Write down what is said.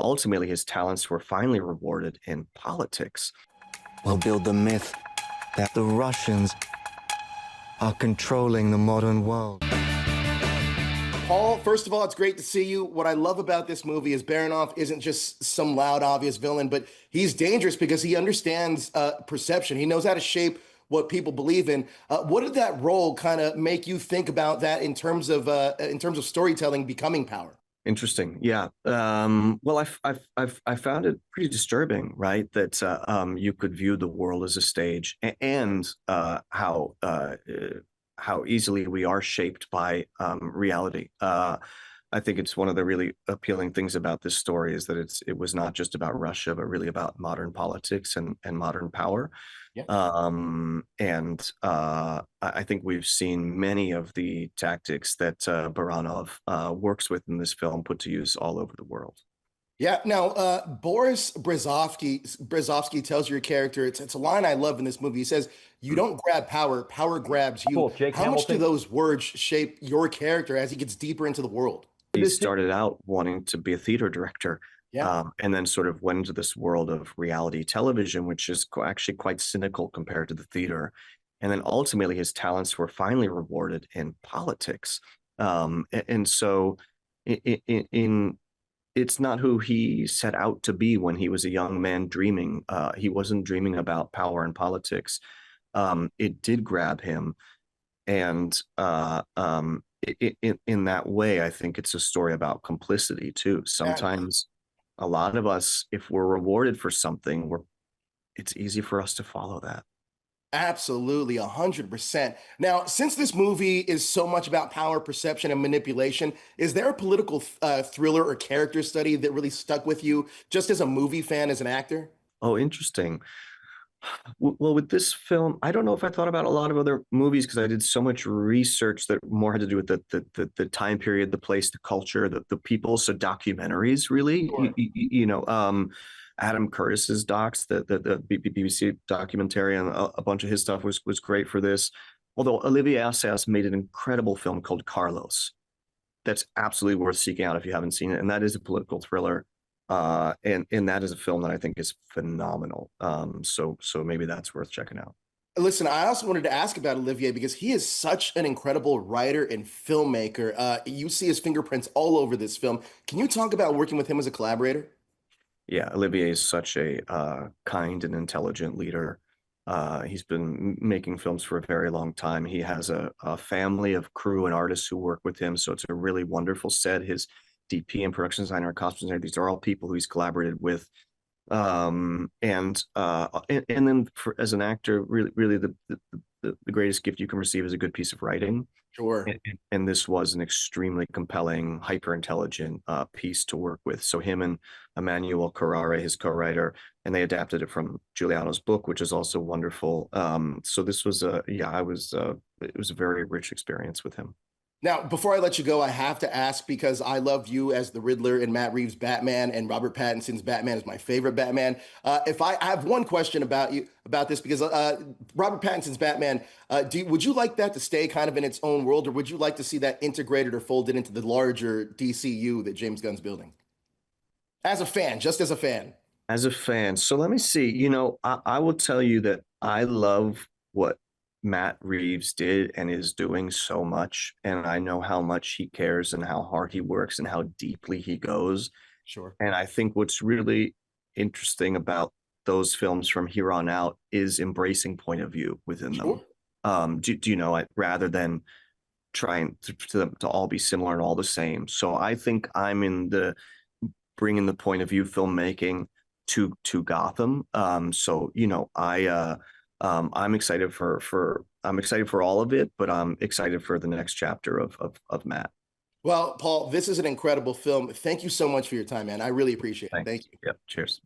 ultimately his talents were finally rewarded in politics. We'll build the myth that the Russians are controlling the modern world. Paul, first of all, it's great to see you. What I love about this movie is Baranov isn't just some loud, obvious villain, but he's dangerous because he understands perception. He knows how to shape what people believe in. What did that role kind of make you think about that in terms of storytelling becoming power? Interesting. Yeah. Well, I found it pretty disturbing, right? That you could view the world as a stage, and how easily we are shaped by reality. I think it's one of the really appealing things about this story is that it was not just about Russia, but really about modern politics and modern power. Yeah. I think we've seen many of the tactics that Baranov works with in this film put to use all over the world. Yeah. Now, Boris Brezovsky tells your character, it's a line I love in this movie. He says, "You don't grab power, power grabs you." Cool. Jake How much do Hamilton. those words shape your character as he gets deeper into the world? He started out wanting to be a theater director, Yeah. and then sort of went into this world of reality television, which is actually quite cynical compared to the theater. And then ultimately, his talents were finally rewarded in politics. And so, in it's not who he set out to be when he was a young man dreaming. He wasn't dreaming about power and politics. It did grab him, and in that way, I think it's a story about complicity too. Sometimes, a lot of us, if we're rewarded for something, it's easy for us to follow that. Absolutely, 100%. Now, since this movie is so much about power, perception, and manipulation, is there a political thriller or character study that really stuck with you just as a movie fan, as an actor? Oh, interesting. Well, with this film, I don't know if I thought about a lot of other movies because I did so much research that more had to do with the time period, the place, the culture, the people. So documentaries, really, Sure. Adam Curtis's docs, the BBC documentary, and a bunch of his stuff was great for this. Although Olivier Assayas made an incredible film called Carlos, that's absolutely worth seeking out if you haven't seen it, and that is a political thriller. And that is a film that I think is phenomenal. So maybe that's worth checking out. Listen, I also wanted to ask about Olivier because he is such an incredible writer and filmmaker. You see his fingerprints all over this film. Can you talk about working with him as a collaborator? Yeah, Olivier is such a kind and intelligent leader. He's been making films for a very long time. He has a family of crew and artists who work with him, so it's a really wonderful set. His DP and production designer, costume designer, these are all people who he's collaborated with. And then as an actor, really the greatest gift you can receive is a good piece of writing. Sure. And this was an extremely compelling, hyper intelligent piece to work with. So him and Emmanuel Carrare, his co-writer, and they adapted it from Giuliano's book, which is also wonderful. So this was it was a very rich experience with him. Now, before I let you go, I have to ask because I love you as the Riddler in Matt Reeves' Batman, and Robert Pattinson's Batman is my favorite Batman. If I have one question about this, because Robert Pattinson's Batman, would you like that to stay kind of in its own world, or would you like to see that integrated or folded into the larger DCU that James Gunn's building? As a fan, just as a fan. As a fan, so let me see. I will tell you that I love what Matt Reeves did and is doing so much, and I know how much he cares and how hard he works and how deeply he goes. Sure. And I think what's really interesting about those films from here on out is embracing point of view within Sure. them. Do you know it, rather than trying to all be similar and all the same. So I think I'm in the bringing the point of view filmmaking to Gotham. I'm excited for all of it, but I'm excited for the next chapter of Matt. Well, Paul, this is an incredible film. Thank you so much for your time, man. I really appreciate it. Thanks. Thank you. Yep. Cheers.